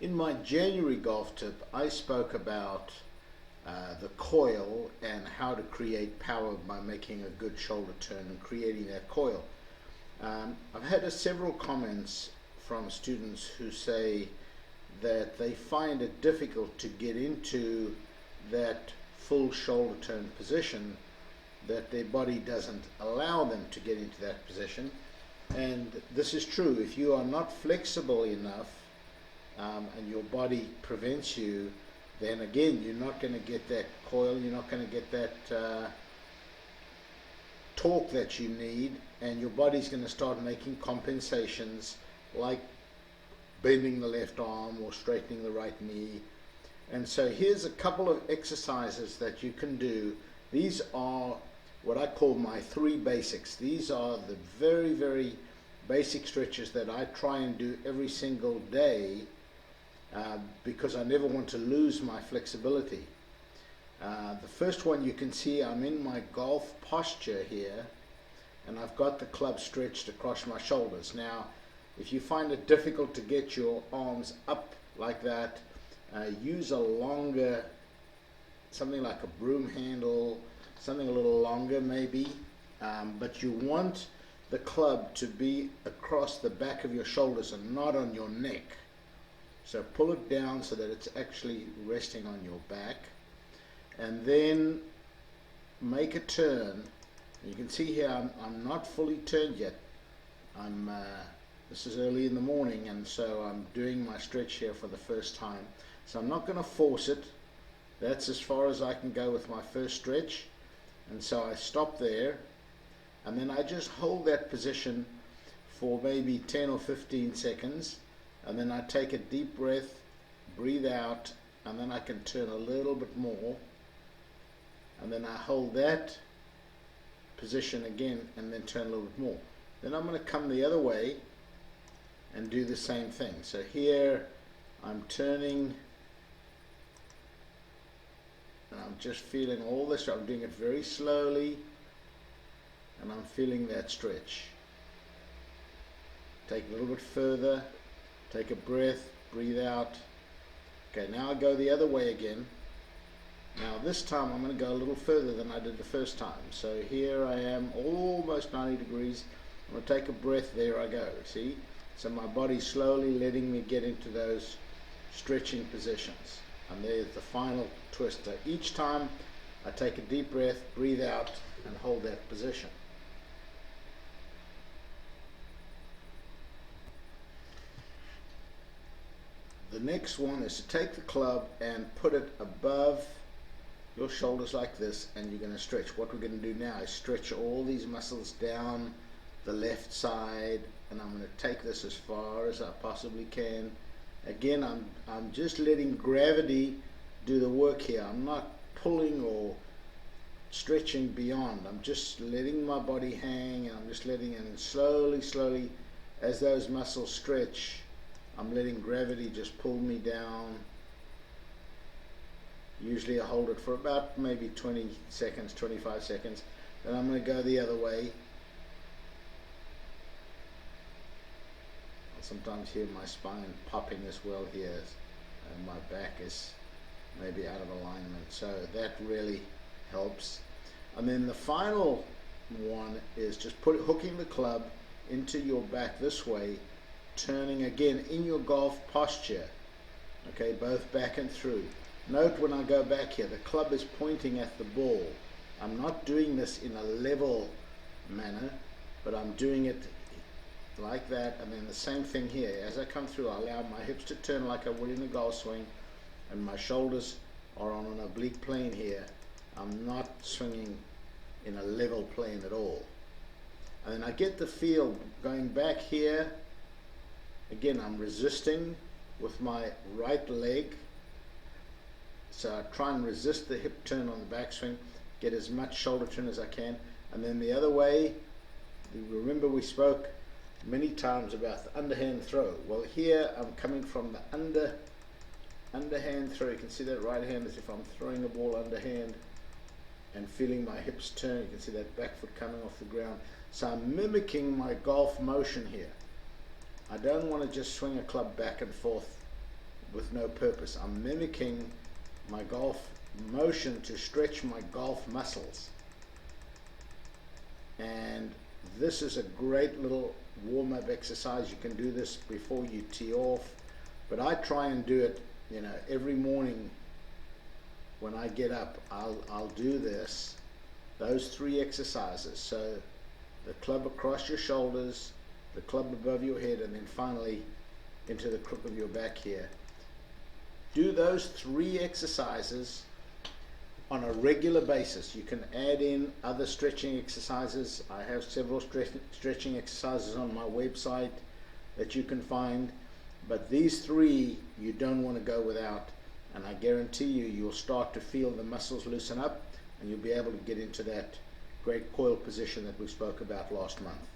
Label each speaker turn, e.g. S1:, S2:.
S1: In my January golf tip, I spoke about the coil and how to create power by making a good shoulder turn and creating that coil. I've had several comments from students who say that they find it difficult to get into that full shoulder turn position, that their body doesn't allow them to get into that position. And this is true. If you are not flexible enough and your body prevents you, then again, you're not going to get that coil, you're not going to get that torque that you need, and your body's going to start making compensations like bending the left arm or straightening the right knee. And so here's a couple of exercises that you can do. These are what I call my 3 basics. These are the very, very basic stretches that I try and do every single day because I never want to lose my flexibility. The first one, you can see I'm in my golf posture here, and I've got the club stretched across my shoulders. Now, if you find it difficult to get your arms up like that, use a longer, something like a broom handle, something a little longer maybe, but you want the club to be across the back of your shoulders and not on your neck. So pull it down so that it's actually resting on your back, and then make a turn. You can see here I'm not fully turned yet. This is early in the morning, and so I'm doing my stretch here for the first time. So I'm not going to force it. That's as far as I can go with my first stretch. And so I stop there, and then I just hold that position for maybe 10 or 15 seconds, and then I take a deep breath, breathe out, and then I can turn a little bit more, and then I hold that position again and then turn a little bit more. Then I'm going to come the other way and do the same thing. So here I'm turning, and I'm just feeling all this. I'm doing it very slowly, and I'm feeling that stretch. Take a little bit further, take a breath, breathe out. Okay, now I go the other way again. Now this time I'm going to go a little further than I did the first time. So here I am, almost 90 degrees. I'm going to take a breath, there I go, see? So my body's slowly letting me get into those stretching positions. And there's the final twist. So each time I take a deep breath, breathe out, and hold that position. The next one is to take the club and put it above your shoulders like this, and you're going to stretch. What we're going to do now is stretch all these muscles down the left side, and I'm going to take this as far as I possibly can. Again, I'm just letting gravity do the work here. I'm not pulling or stretching beyond. I'm just letting my body hang, and I'm just letting it, and slowly, as those muscles stretch, I'm letting gravity just pull me down. Usually I hold it for about maybe 20 seconds, 25 seconds. Then I'm going to go the other way. I'll sometimes hear my spine popping as well here, and my back is maybe out of alignment. So that really helps. And then the final one is just hooking the club into your back this way, turning again in your golf posture. Okay, both back and through. Note when I go back here, the club is pointing at the ball. I'm not doing this in a level manner, but I'm doing it like that. And then the same thing here. As I come through, I allow my hips to turn like I would in a golf swing, and my shoulders are on an oblique plane here. I'm not swinging in a level plane at all. And then I get the feel going back here. Again, I'm resisting with my right leg. So I try and resist the hip turn on the backswing, get as much shoulder turn as I can. And then the other way, remember we spoke many times about the underhand throw. Well, here I'm coming from the underhand throw. You can see that right hand as if I'm throwing the ball underhand and feeling my hips turn. You can see that back foot coming off the ground. So I'm mimicking my golf motion here. I don't want to just swing a club back and forth with no purpose. I'm mimicking my golf motion to stretch my golf muscles. And this is a great little warm-up exercise. You can do this before you tee off, but I try and do it, you know, every morning when I get up. I'll do this, those 3 exercises. So the club across your shoulders, the club above your head, and then finally into the crook of your back here. Do those 3 exercises on a regular basis. You can add in other stretching exercises. I have several stretching exercises on my website that you can find, but these 3 you don't want to go without, and I guarantee you, you'll start to feel the muscles loosen up and you'll be able to get into that great coil position that we spoke about last month.